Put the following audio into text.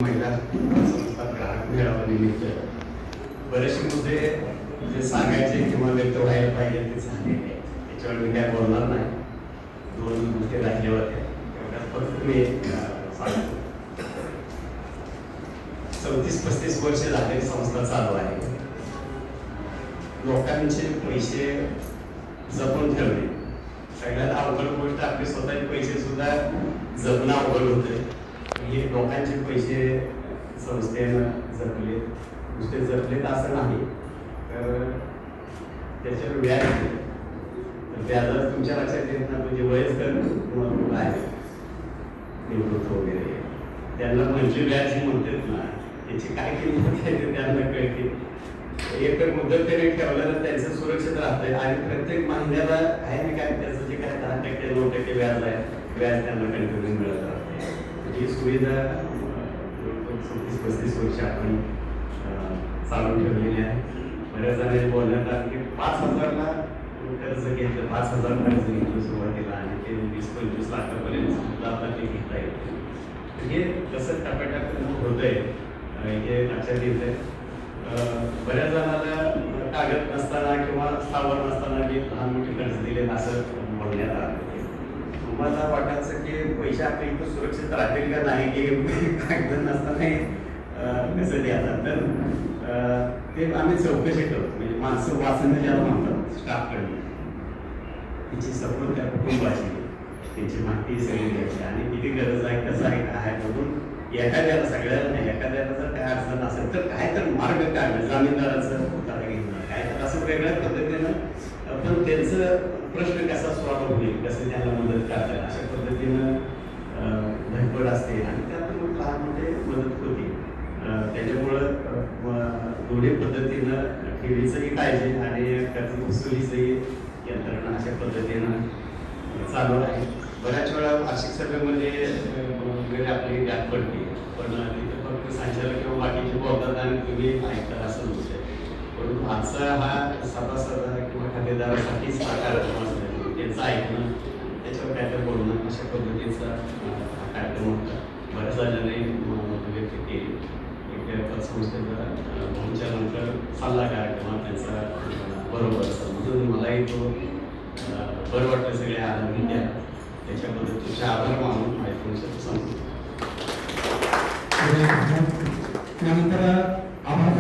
महिला संस्था ग्राहक मेळावा निमित्त बरेचसे मुद्दे जे सांगायचे किंवा व्यक्त व्हायला पाहिजे ते सांगायचे, त्याच्यावर मी काय बोलणार नाही. दोन मुद्दे राहिले होते तेवढ्यात फक्त मी सांगतो. 34-35 वर्ष झाले संस्था चालू आहे. लोकांचे पैसे जपून ठेवणे सगळ्यात अवघड गोष्ट. आपले स्वतःचे पैसे सुद्धा जपणं अवघड होते. हे लोकांचे पैसे संस्थेनं जपले, नुसते जपलेत असं नाही तर त्याच्यावर व्याज दिले. तर व्याजात तुमच्या लक्षात येत ना, म्हणजे वयस्कर मुलं आहेत निवृत्त वगैरे, त्यांना म्हणजे व्याज ही म्हणतात ना, त्याची काय किंमत आहे ते त्यांना कळते. एक मुदत त्याने ठेवल्यानं त्यांचं सुरक्षित राहतंय आणि प्रत्येक महिन्याला काही ना काय त्याचं जे काय 10% 9% व्याज आहे, व्याज त्यांना कंटिन्यू मिळत राहते. ही सुविधा 34-35 वर्ष आपण चालू ठेवलेली आहे. बऱ्याच जणांनी बोलण्यात आलं की 5,000ला कर्ज घेतलं, 5,000 कर्ज घेतलं सुरुवातीला आणि ते 20-25 लाखापर्यंत सुद्धा आता ते घेता येतं. हे कसं टप्प्याटप्प्यानं होतंय हे लक्षात येतंय. बऱ्याच जणांना कागद नसताना किंवा स्थावर नसताना मी लहान मोठी कर्ज दिले असं बोलण्यात आलं. मला वाटायचं की पैसे आपल्या इथं सुरक्षित राहतील का नाही, की कागद नसताना कसं द्यायचं. तर ते आम्ही चौकशी करतो, म्हणजे माणसं वाचणं ज्याला म्हणतात स्टाफकडून, तिची सपोर्ट त्या कुटुंबाची त्यांची माहिती सगळी घ्यायची आणि किती गरज आहे, कसं आहे, काय आहे बघून एखाद्याला, सगळ्याला नाही, एखाद्याला जर काय अडचण असेल तर काय तर मार्ग काढणं, जामीनदाराचं पुढाकार घेणं, काय तर असं वेगळ्या पद्धतीनं पण त्यांचं प्रश्न कसा सॉल्व्ह होईल, कसं त्यांना मदत करता येईल अशा पद्धतीनं धडपड असते आणि त्यातून लहान मोठे मदत होती. त्याच्यामुळं दोन्ही पद्धतीनं ठेवीचंही काळजी आणि कर्ज वसुलीचंही यंत्रणा अशा पद्धतीनं चालू आहे. बऱ्याच वेळा वार्षिक सभेमध्ये वगैरे आपली गॅप पडते, पण तिथे फक्त संचालक किंवा बाकीचे बोलतात आणि तुम्ही ऐकता असं नसते. परंतु आजचा हा सभासद किंवा खातेदारासाठीच हा कार्यक्रम असतो, त्यांचं ऐकणं, त्याच्यावर काय तर बोलणं अशा पद्धतीचा हा कार्यक्रम होता. बऱ्याच जणांनी व्यक्त केली. एक पतसंस्थेचा भाऊच्या नंतर सल्लागार किंवा त्यांचा बरोबर असं म्हणून मलाही तो बरं वाटतं. सगळे आनंदी द्या, त्याच्याबद्दल तुझे आभार मानून माहिती सांगतो. त्यानंतर आभार